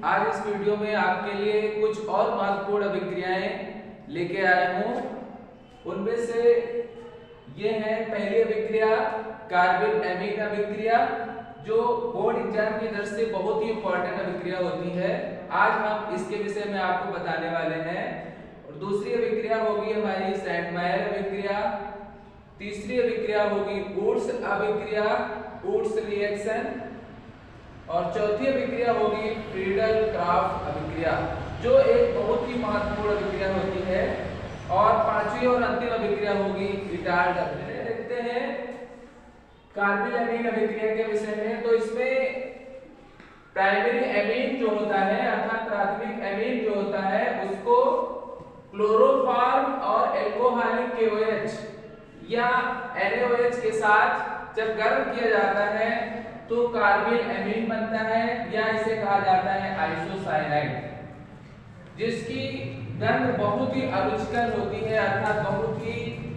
आज इस वीडियो में आपके लिए कुछ और महत्वपूर्ण अभिक्रियाएं लेके आया हूं। उनमें से ये है पहली अभिक्रिया कार्बिल एमीन अभिक्रिया, जो बोर्ड एग्जाम की दृष्टि से बहुत ही इंपॉर्टेंट अभिक्रिया होती है। आज हम इसके विषय में आपको बताने वाले हैं। और दूसरी अभिक्रिया होगी हमारी सेंट मायर अभिक्रिया। तीसरी अभिक्रिया होगी वुड्स अभिक्रिया, वुड्स रिएक्शन। और चौथी अभिक्रिया होगी फ्रीडल क्राफ्ट अभिक्रिया, जो एक बहुत ही महत्वपूर्ण अभिक्रिया होती है। और पांचवी और अंतिम अभिक्रिया होगी रिटार्ड अभिक्रिया। देखते हैं कार्बिल एमीन अभिक्रिया के विषय में। तो इसमें प्राइमरी एमीन जो होता है अर्थात प्राथमिक एमीन जो होता है उसको क्लोरोफॉर्म और एल्कोहलिक KOH या NaOH के साथ जब गर्म किया जाता है तो कार्बिल एमीन बनता है, या इसे कहा जाता है आइसोसाइनाइड, जिसकी गंध बहुत ही अरुचिकर होती है अर्थात बहुत ही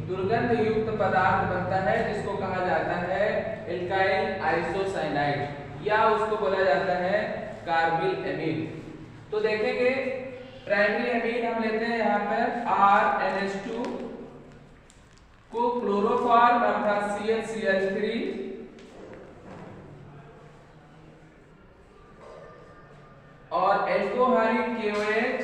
दुर्गंध युक्त पदार्थ बनता है, जिसको कहा जाता है एल्काइल आइसोसाइनाइड, या उसको बोला जाता है कार्बिल एमीन। तो देखेंगे प्राइमरी एमीन हम लेते हैं यहाँ पर RNH2 को क्लोरोफॉर्म अर्थात CH3 और एल्कोहलिक KOH,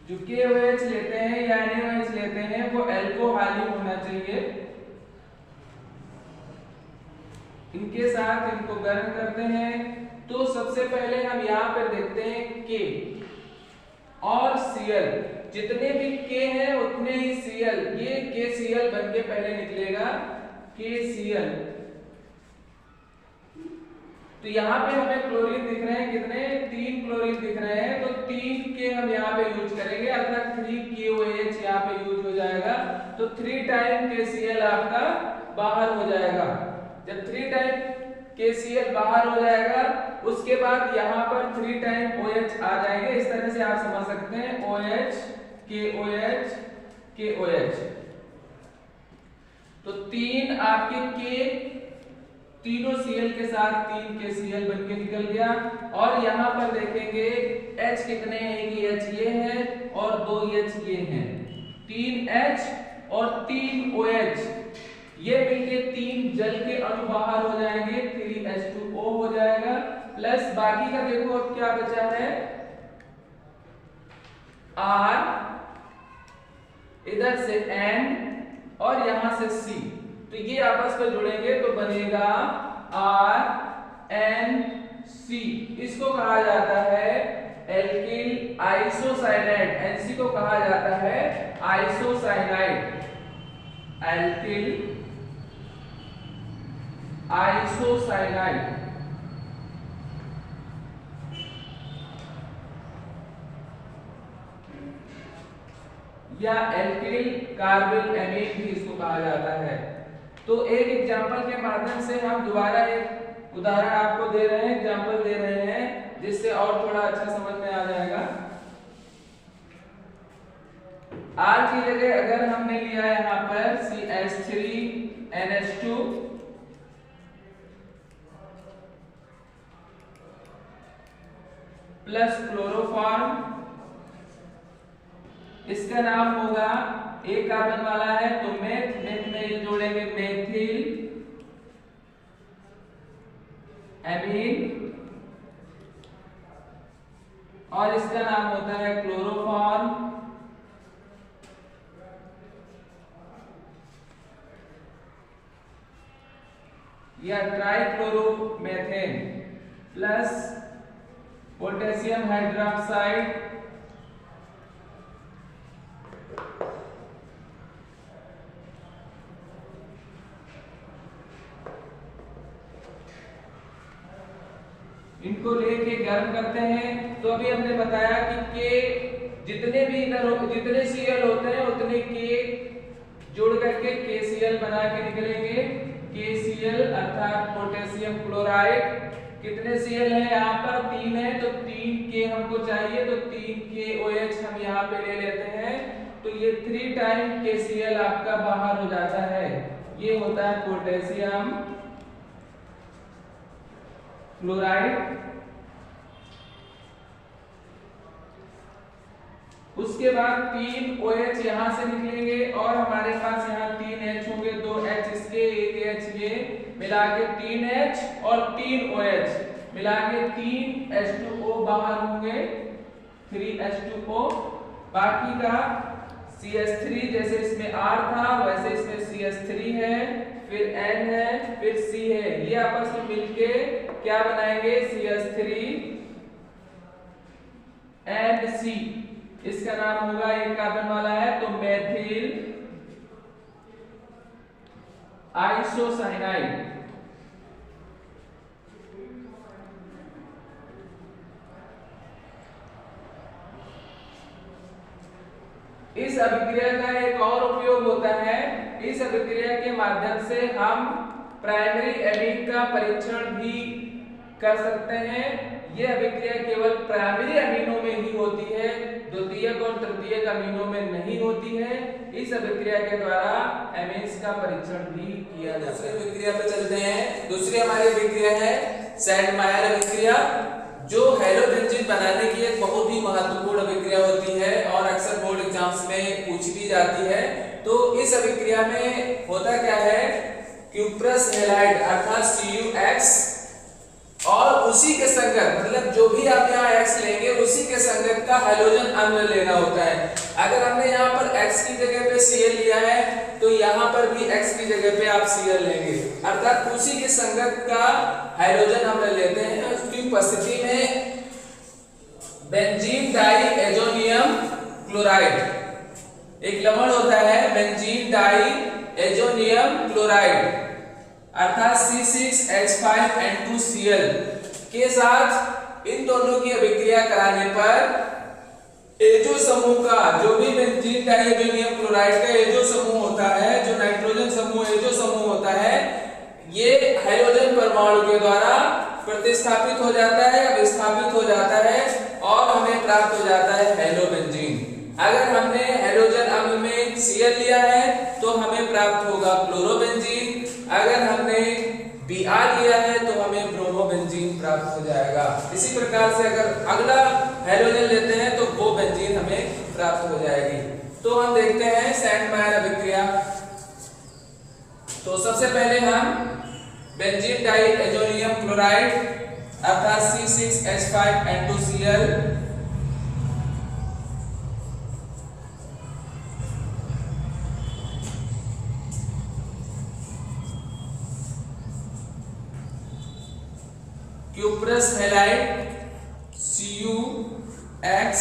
जो KOH लेते हैं या NaOH लेते हैं वो एल्कोहलिक होना चाहिए। इनके साथ इनको गर्म करते हैं। तो सबसे पहले हम यहाँ पर देखते हैं K और Cl, जितने भी K हैं उतने ही Cl, ये KCl बन के पहले निकलेगा KCl। तो यहाँ पे हमें क्लोरीन दिख रहे हैं, कितने 3 क्लोरीन दिख रहे हैं, तो 3 के हम यहाँ पे यूज करेंगे अर्थात 3 KOH यहाँ पे यूज हो जाएगा। तो 3 टाइम KCl आपका बाहर हो जाएगा। जब 3 टाइम KCl बाहर हो जाएगा उसके बाद यहाँ पर 3 टाइम OH आ जाएंगे। इस तरह से आप समझ सकते हैं OH KOH KOH। तो 3 आपके K तीनों Cl के साथ 3 KCl बन के निकल गया। और यहाँ पर देखेंगे H कितने हैं कि H ये है और 2 H ये हैं, 3 H और 3 OH, ये मिलके 3 जल के अणु बाहर हो जाएंगे, 3H2O हो जाएगा। प्लस बाकी का देखो अब क्या बचा है R, इधर से N और यहां से C। तो ये आपस में जुड़ेंगे तो बनेगा RNC। इसको कहा जाता है एल्किल आइसोसाइनाइड, NC को कहा जाता है आइसोसाइनाइड, एल्किल आइसोसाइनाइड। या एल्किल कार्बिल एमीन भी इसको कहा जाता है। तो एक एग्जांपल के माध्यम से हम दोबारा एक उदाहरण आपको दे रहे हैं, एग्जांपल दे रहे हैं, जिससे और थोड़ा अच्छा समझ में आ जाएगा। R की जगह अगर हमने लिया यहाँ पर CH3NH2 प्लस क्लोरोफॉर्म, इसका नाम होगा, एक कार्बन वाला है तो मेथ में जोड़ेंगे मेथिल एमीन, और इसका नाम होता है क्लोरोफॉर्म। या ट्राइक्लोरोमेथेन प्लस पोटेशियम हाइड्रोक्साइड इनको लेके गर्म करते हैं। तो अभी हमने बताया कि K जितने भी इधर जितने Cl होते हैं उतने K जोड़ करके KCl बना के निकलेंगे। KCl अर्थात पोटेशियम क्लोराइड। कितने Cl है यहाँ पर 3 है, तो 3 K हमको चाहिए, तो 3 KOH हम यहाँ पे ले लेते हैं। तो ये 3 टाइम KCl आपका बाहर हो जाता है। ये होता है पोटेशियम क्लोराइड। उसके बाद 3 OH यहाँ से निकलेंगे और हमारे पास यहाँ 3 H होंगे, 2 H इसके, 1 H ये, मिला के 3 H और 3 OH मिला के 3 H2O बाहर होंगे, 3 H2O। बाकी का CH3 जैसे इसमें R था वैसे इसमें CH3 है, फिर N है, फिर C है, ये आपस में मिलके क्या बनाएंगे, CH3 and C। इसका नाम होगा, एक कार्बन वाला है तो मेथिल आइसोसाइनाइड। इस अभिक्रिया का एक और उपयोग होता है, इस अभिक्रिया के माध्यम से हम प्राइमरी एमीन का परीक्षण भी कर सकते हैं। यह अभिक्रिया केवल प्राइमरी अमीनों में ही होती है, द्वितीयक और तृतीयक अमीनों में नहीं होती है। इस अभिक्रिया के द्वारा एमीन्स का परीक्षण भी किया जाता है। अभिक्रिया पे चलते हैं। दूसरी हमारी अभिक्रिया है सैंडमायर अभिक्रिया, जो हेलोबेंजीन बनाने की एक बहुत ही महत्वपूर्ण अभिक्रिया होती है और अक्सर बोर्ड एग्जाम्स में पूछ भी जाती है। तो इस अभिक्रिया में होता क्या है, क्यूप्रस हैलाइड अर्थात CuX और उसी के संगत, मतलब जो भी आप यहाँ X लेंगे उसी के संगत का हाइड्रोजन अम्ल लेना होता है। अगर हमने यहाँ पर X की जगह पे Cl लिया है तो यहाँ पर भी X की जगह पे आप Cl लेंगे, अर्थात उसी के संगत का हाइड्रोजन अम्ल लेते हैं। उसकी उपस्थिति में बेंजीन डाई एजोनियम क्लोराइड, एक लवण होता है बेंजीन डाई एजोनियम क्लोराइड अर्थात C6H5N2Cl के साथ इन दोनों की अभिक्रिया कराने पर एजो समूह का, जो भी बेंजीन डाइएजोनियम क्लोराइड का एजो समूह होता है, जो नाइट्रोजन समूह एजो समूह होता है, ये हाइड्रोजन परमाणु के द्वारा प्रतिस्थापित हो जाता है या विस्थापित हो जाता है और हमें प्राप्त हो जाता है हेलोबेंजीन। अगर हमने हाइड्रोजन अम्ल में Cl लिया है तो हमें प्राप्त होगा क्लोरोबेंजीन, अगर हमने Br लिया है तो हमें ब्रोमोबेंजीन प्राप्त हो जाएगा। इसी प्रकार से अगर अगला हाइड्रोजन लेते हैं तो वो बेंजीन हमें प्राप्त हो जाएगी। तो हम देखते हैं सैंडमायर अभिक्रिया। तो सबसे पहले हम बेंजीन डाई एजोनियम क्लोराइड अर्थात C6H5N2Cl क्यूप्रस हैलाइड CuX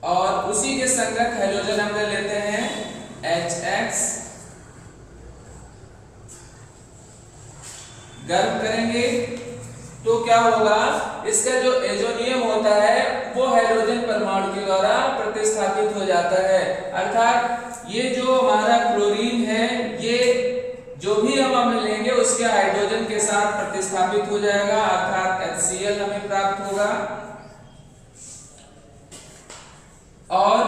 और उसी के संगत हाइड्रोजन अम्ल लेते हैं HX, गर्म करेंगे तो क्या होगा, इसका जो एजोनियम होता है वो हाइड्रोजन परमाणु के द्वारा प्रतिस्थापित हो जाता है, अर्थात ये जो हमारा क्लोरीन है ये जो भी हम अम्ल लेंगे उसके हाइड्रोजन के साथ प्रतिस्थापित हो जाएगा, अर्थात HCl हमें प्राप्त होगा। और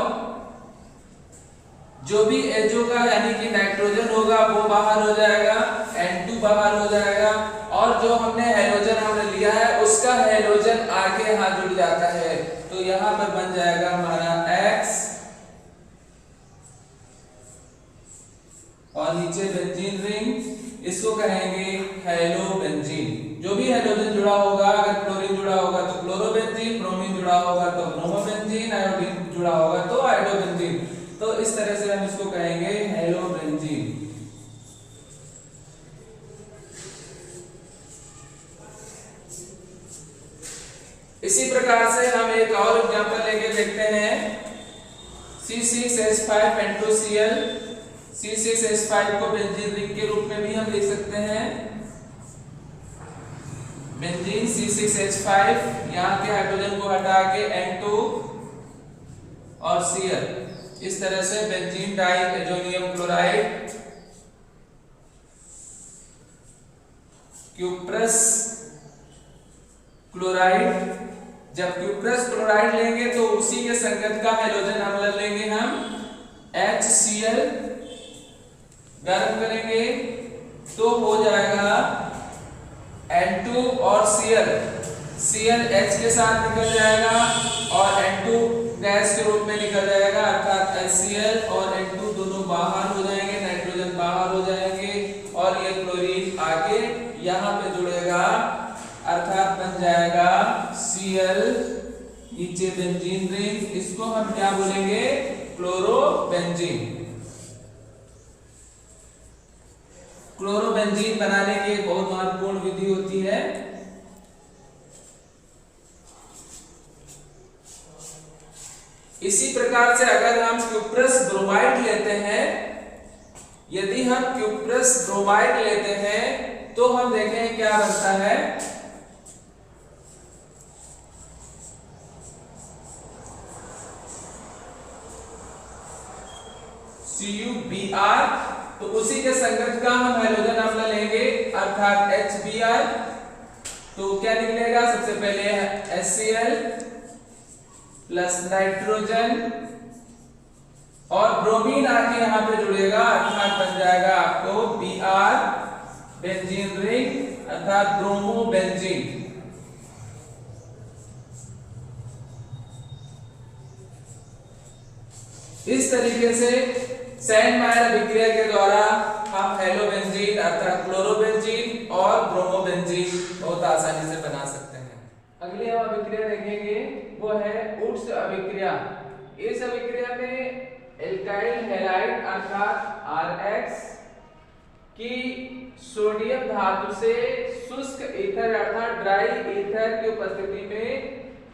जो भी एजो का यानी कि नाइट्रोजन होगा वो बाहर हो जाएगा, N2 बाहर हो जाएगा और जो हमने हाइड्रोजन अम्ल लिया है उसका हाइड्रोजन आगे यहाँ जुड़ जाता है, तो यहाँ पर बन जाएगा हमारा X और नीचे बेंजीन रिंग, इसको कहेंगे हेलोबेंजीन। जो भी हाइड्रोजन जुड़ा होगा, अगर क्लोरीन जुड़ा होगा तो क्लोरोबेंजीन, ब्रोमीन जुड़ा होगा तो ब्रोमोबेंजीन, आयोडीन जुड़ा होगा तो आयोडोबेंजीन। तो इस तरह से हम इसको कहेंगे हेलोबेंजीन। इसी प्रकार से हम एक और एग्जांपल लेके देखते हैं C6H5N2Cl। C6H5 को बेंजीन रिंग के रूप में भी हम लिख सकते हैं, बेंजीन C6H5, यहाँ के हाइड्रोजन को हटा के N2 और Cl, इस तरह से benzene diazonium chloride cuprous chloride. जब क्यूप्रस क्लोराइड लेंगे तो उसी के संगत का हाइड्रोजन अम्ल लेंगे हम HCl, गर्म करेंगे तो हो जाएगा N2 और Cl। ClH के साथ निकल जाएगा और N2 गैस के रूप में निकल जाएगा, अर्थात HCl और N2 दोनों बाहर हो जाएंगे, नाइट्रोजन बाहर हो जाएंगे और ये क्लोरीन आके यहाँ पे जुड़ेगा, अर्थात बन जाएगा Cl, नीचे बेंजीन रिंग, इसको हम क्या बोलेंगे, क्लोरोबेंजीन। क्लोरोबेंजीन बनाने की एक बहुत महत्वपूर्ण विधि होती है। इसी प्रकार से अगर हम क्यूप्रस ब्रोमाइड लेते हैं, यदि हम क्यूप्रस ब्रोमाइड लेते हैं तो हम देखें क्या बनता है, CuBr, तो उसी के संगत का हम हाइड्रोजन अम्ल लेंगे, अर्थात HBr, तो क्या निकलेगा, सबसे पहले HCl प्लस नाइट्रोजन और ब्रोमीन आके यहाँ पे जुड़ेगा, अर्थात बन जाएगा आपको Br, बेंजीन रिंग, अर्थात ब्रोमोबेंजीन। इस तरीके से सैंडमायर अभिक्रिया के द्वारा हम हेलोबेंजीन अर्थात क्लोरोबेंजीन और ब्रोमोबेंजीन बहुत आसानी से बना सकते हैं। अगली हम अभिक्रिया देखेंगे वो है उड्स अभिक्रिया। इस अभिक्रिया में एल्काइल हैलाइड अर्थात RX की सोडियम धातु से शुष्क ईथर अर्थात ड्राई ईथर की उपस्थिति में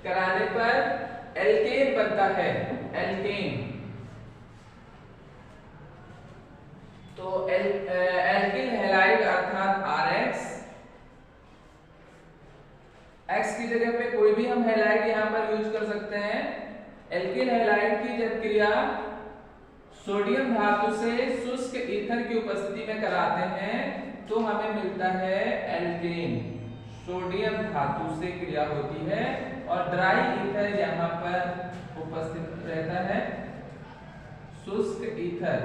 कराने पर एल्केन बनता है, एल्केन। तो एल्किल हैलाइड अर्थात RX, X की जगह पे कोई भी हम हैलाइड यहाँ पर यूज कर सकते हैं। एल्किल हैलाइड की जब क्रिया सोडियम धातु से शुष्क ईथर की उपस्थिति में कराते हैं तो हमें मिलता है एल्केन। सोडियम धातु से क्रिया होती है और ड्राई ईथर यहाँ पर उपस्थित रहता है, शुष्क ईथर।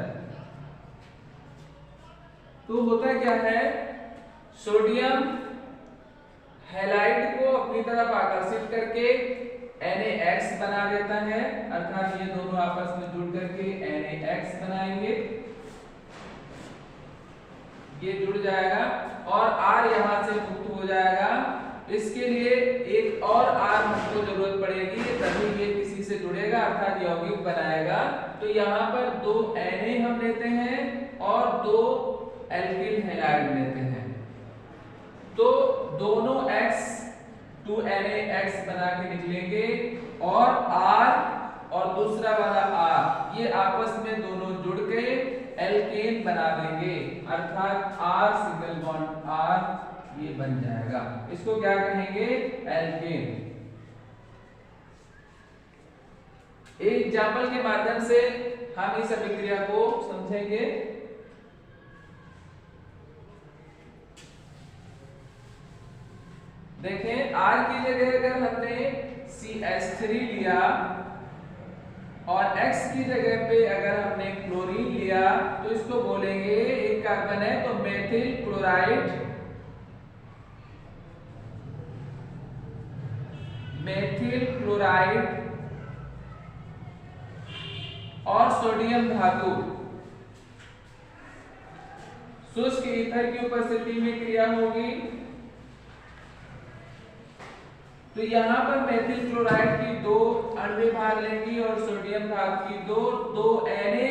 तो होता क्या है, सोडियम हैलाइड को अपनी तरफ आकर्षित करके NaX बना देता है, अर्थात ये दोनों आपस में जुड़ करके NaX बनाएंगे, ये जुड़ जाएगा और R यहां से मुक्त हो जाएगा। इसके लिए एक और R हमको जरूरत पड़ेगी, तभी ये किसी से जुड़ेगा अर्थात यौगिक बनाएगा। तो यहाँ पर 2 Na हम लेते हैं और 2 एल्किल हैलाइड लेते हैं, तो दोनों X 2NaX बना के निकलेंगे और R और दूसरा वाला R ये आपस में दोनों जुड़ के एल्केन बना देंगे, अर्थात R सिंगल बॉन्ड R ये बन जाएगा। इसको क्या कहेंगे, एल्केन। एक एग्जाम्पल के माध्यम से हम इस अभिक्रिया को समझेंगे। देखें, R की जगह अगर हमने CH3 लिया और X की जगह पे अगर हमने क्लोरीन लिया तो इसको बोलेंगे, एक कार्बन है तो मेथिल क्लोराइड, मेथिल क्लोराइड और सोडियम धातु शुष्क ईथर की उपस्थिति में क्रिया होगी। तो यहाँ पर मेथिल क्लोराइड की 2 अणु भाग लेंगी और सोडियम धातु की 2 Na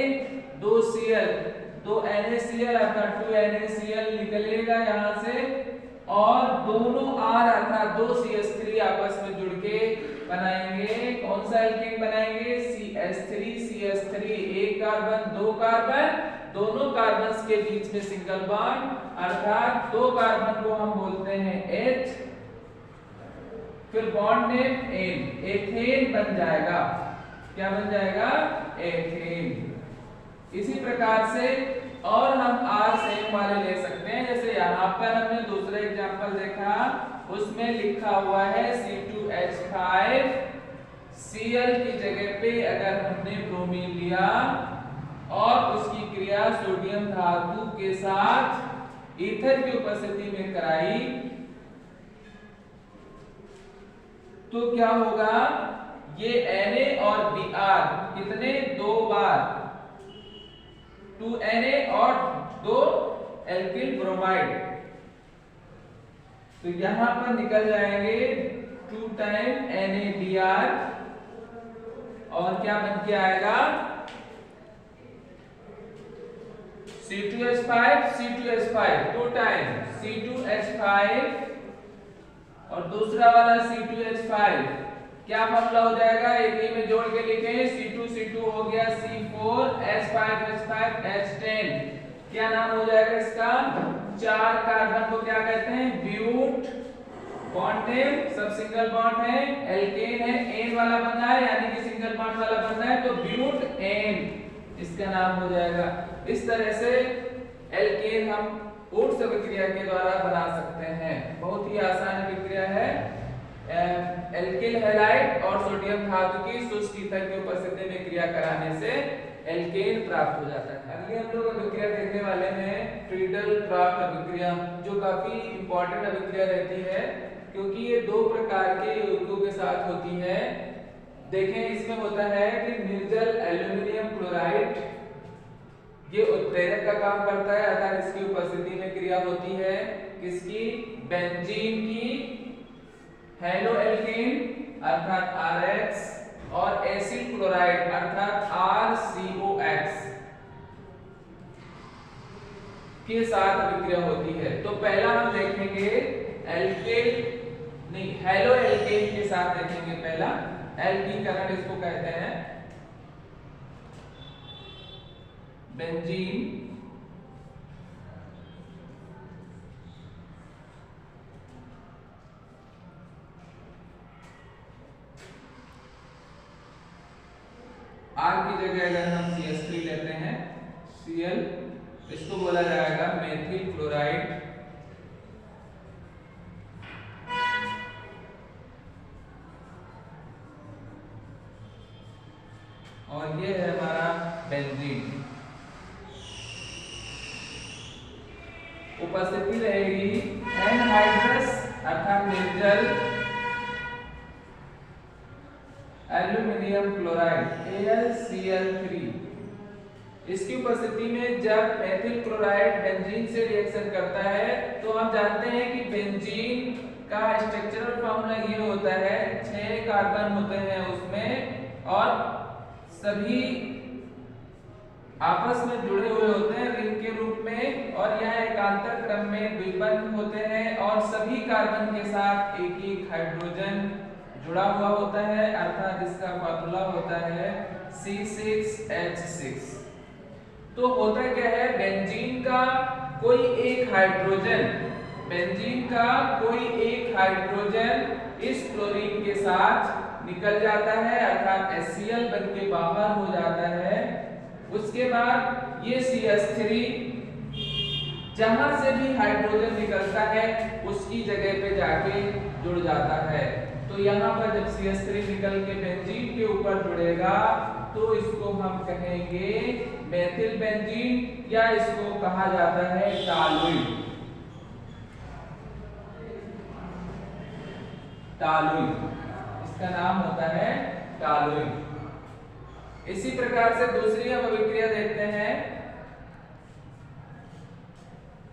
2 Cl, 2 NaCl अर्थात 2 NaCl निकलेगा यहाँ से और दोनों R अर्थात 2 CH3 आपस में जुड़ के बनाएंगे, कौन सा एल्केन बनाएंगे, CH3 एक कार्बन 2 कार्बन, दोनों कार्बन के बीच में सिंगल बॉन्ड अर्थात 2 कार्बन को हम बोलते हैं H, फिर बॉन्ड नेम एन, एथेन बन जाएगा। क्या बन जाएगा, एथेन। इसी प्रकार से और हम R सेम वाले ले सकते हैं, जैसे यहाँ पर हमने दूसरा एग्जांपल देखा, उसमें लिखा हुआ है C2H5, Cl की जगह पे अगर हमने ब्रोमीन लिया और उसकी क्रिया सोडियम धातु के साथ ईथर की उपस्थिति में कराई तो क्या होगा, ये Na और Br कितने, 2 बार 2Na और 2 एल्किल ब्रोमाइड, तो यहां पर निकल जाएंगे 2 टाइम NaBr और क्या बन के आएगा C2H5 C2H5 2 टाइम C2H5 और दूसरा वाला C2H5, क्या फॉर्मूला हो जाएगा, एक ही में जोड़ के लिखें, C2 हो गया C4H5 H10, क्या नाम हो जाएगा इसका, 4 कार्बन को क्या कहते हैं, ब्यूट, बॉन्ड नेम सब सिंगल बॉन्ड है, एल्केन है, एन वाला बनना है यानी कि सिंगल बॉन्ड वाला बनना है, तो ब्यूट एन इसका नाम हो जाएगा। इस तरह से एल्केन हम ऊर्ध्व अभिक्रिया के द्वारा बना सकते हैं, बहुत ही आसान अभिक्रिया है। एल्किल हैलाइड और सोडियम धातु की शुष्क ईथर की उपस्थिति में क्रिया कराने से एल्केन प्राप्त हो जाता है। अगली हम लोग अभिक्रिया देखने वाले हैं ट्रीडल-क्राफ्ट अभिक्रिया, जो काफी इंपॉर्टेंट अभिक्रिया रहती है क्योंकि ये 2 प्रकार के यौगिकों के साथ होती है। देखें, इसमें होता है कि निर्जल एल्यूमिनियम क्लोराइड ये उत्प्रेरक का काम करता है, अर्थात इसकी उपस्थिति में क्रिया होती है किसकी, बेंजीन की, हेलो एल्केन अर्थात RH और एसिड क्लोराइड अर्थात RCOX के साथ अभिक्रिया होती है। तो पहला हम देखेंगे हेलो एल्केन के साथ देखेंगे। पहला एल्कीकरण इसको कहते हैं, बेंजीन R की जगह अगर हम CH3 लेते हैं, Cl, इसको बोला जाएगा मेथिल क्लोराइड, और ये है हमारा बेंजीन। उपस्थिति रहेगी एनहाइड्रस अर्थात निर्जल एल्यूमिनियम क्लोराइड AlCl3। इसकी उपस्थिति में जब मेथिल क्लोराइड बेंजीन से रिएक्शन करता है तो हम जानते हैं कि बेंजीन का स्ट्रक्चरल फॉर्मूला ये होता है, 6 कार्बन होते हैं उसमें और सभी आपस में जुड़े हुए होते हैं रिंग के रूप में, और यह एकांतर क्रम में द्विबंध होते हैं और सभी कार्बन के साथ एक हाइड्रोजन जुड़ा हुआ होता है, अर्थात इसका फॉर्मूला होता है C6H6। तो होता क्या है, बेंजीन का कोई एक हाइड्रोजन इस क्लोरीन के साथ निकल जाता है, अर्थात HCl बन के बाहर हो जाता है। उसके बाद ये CH3 जहां से भी हाइड्रोजन निकलता है उसकी जगह पे जाके जुड़ जाता है। तो यहाँ पर जब CH3 निकल के बेंजीन के ऊपर जुड़ेगा तो इसको हम कहेंगे मेथिल बेंजीन, या इसको कहा जाता है टॉलुइड। इसका नाम होता है टॉलुइड। इसी प्रकार से दूसरी हम अभिक्रिया देखते हैं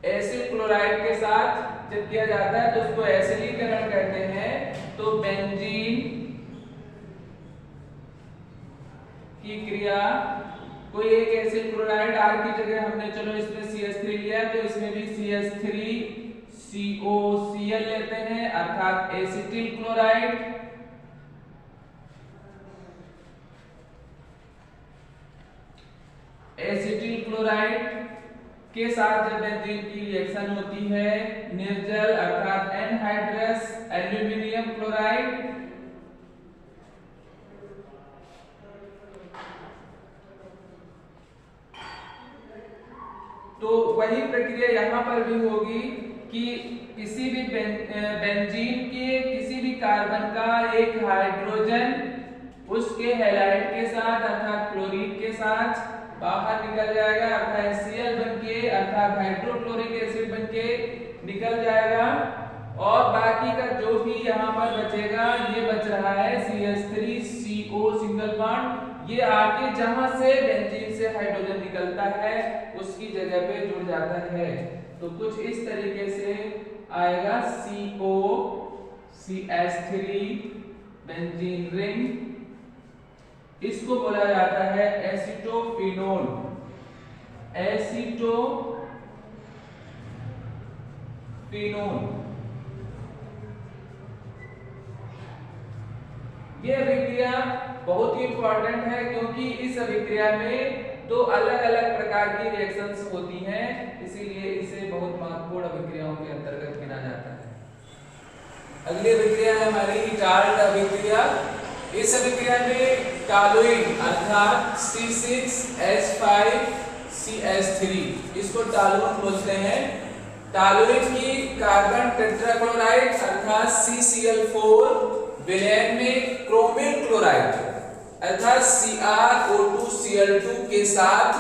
एसिड क्लोराइड के साथ जब किया जाता है तो उसको एसिडीकरण कहते हैं। तो बेंजीन की क्रिया, कोई एक एसिड क्लोराइड R की जगह हमने चलो इसमें CH3 लिया, तो इसमें भी CH3COCl लेते हैं अर्थात एसिटिल क्लोराइड। एसिटिल क्लोराइड के साथ जब बेंजीन की रिएक्शन होती है, निर्जल अर्थात एनहाइड्रस एल्यूमिनियम क्लोराइड तो वही प्रक्रिया यहाँ पर भी होगी कि किसी भी बेंजीन के किसी भी कार्बन का एक हाइड्रोजन उसके हैलाइड के साथ अर्थात क्लोरीन के साथ बाहर निकल जाएगा, अर्थात HCl बनके अर्थात हाइड्रोक्लोरिक एसिड बनके निकल जाएगा। और बाकी का जो भी यहाँ पर बचेगा ये बच रहा है CH3CO सिंगल बॉन्ड, ये आके जहां से बेंजीन से हाइड्रोजन निकलता है उसकी जगह पे जुड़ जाता है। तो कुछ इस तरीके से आएगा CO CH3 बेंजीन रिंग, इसको बोला जाता है एसीटोफिनोल। ये अभिक्रिया बहुत ही इंपॉर्टेंट है क्योंकि इस अभिक्रिया में दो अलग अलग प्रकार की रिएक्शंस होती हैं, इसीलिए इसे बहुत महत्वपूर्ण अभिक्रियाओं के अंतर्गत गिना जाता है। अगली अभिक्रिया है हमारी इटाल्ट अभिक्रिया। इस अभिक्रिया में टॉलुइन अर्थात C6H5CH3, इसको टॉलुइन बोलते हैं। टॉलुइन की कार्बन टेट्राक्लोराइड अर्थात CCl4 विलयन में क्रोमिल क्लोराइड अर्थात CrO2Cl2 के साथ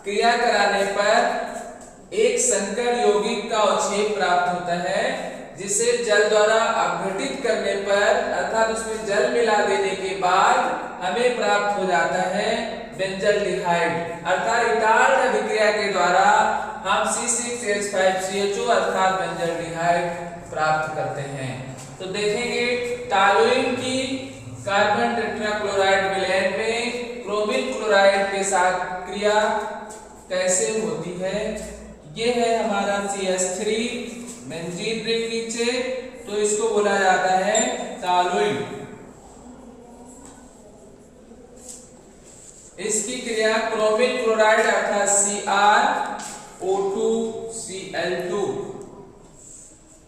क्रिया कराने पर एक संकर यौगिक का अवक्षेप प्राप्त होता है, जिसे जल द्वारा अपघटित करने पर अर्थात उसमें जल मिला देने के बाद हमें प्राप्त हो जाता है बेंजल्डिहाइड। अर्थात इटाल्ट अभिक्रिया के द्वारा हम C6H5CHO अर्थात बेंजल्डिहाइड प्राप्त करते हैं। तो देखेंगे टॉलुइन की कार्बन टेट्राक्लोराइड विलयन में क्रोमिल क्लोराइड के साथ क्रिया कैसे होती है। ये है हमारा CH3 बेंजीन रिंग नीचे, तो इसको बोला जाता है टॉलुइन। इसकी क्रिया क्रोमिल क्लोराइड अर्थात CrO2Cl2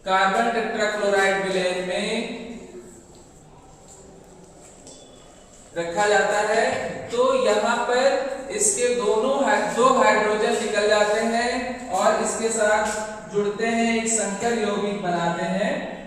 कार्बन टेट्राक्लोराइड विलयन में रखा जाता है। तो यहाँ पर इसके दो हाइड्रोजन निकल जाते हैं और इसके साथ जुड़ते हैं, एक संकर यौगिक बनाते हैं।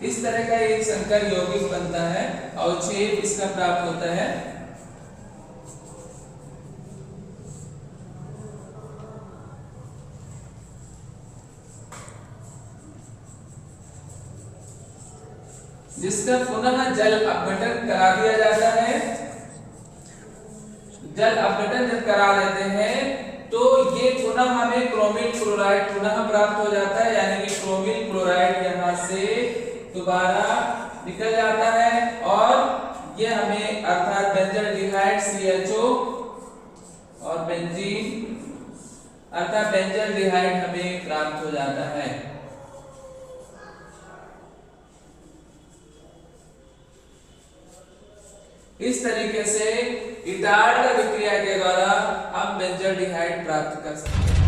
इस तरह का एक संकर यौगिक बनता है, अवक्षेप इसका प्राप्त होता है। जिसका पुनः जल अपघटन करा दिया जाता है। जल अपघटन जब करा लेते हैं तो ये पुनः हमें क्रोमिल क्लोराइड पुनः प्राप्त हो जाता है, यानी कि क्रोमिल क्लोराइड यहाँ से दोबारा निकल जाता है और ये हमें अर्थात बेंजल्डिहाइड CHO और बेंजीन अर्थात बेंजल्डिहाइड हमें प्राप्त हो जाता है। इस तरीके से इटाल्ट अभिक्रिया के द्वारा हम बेंजल्डिहाइड प्राप्त कर सकते हैं।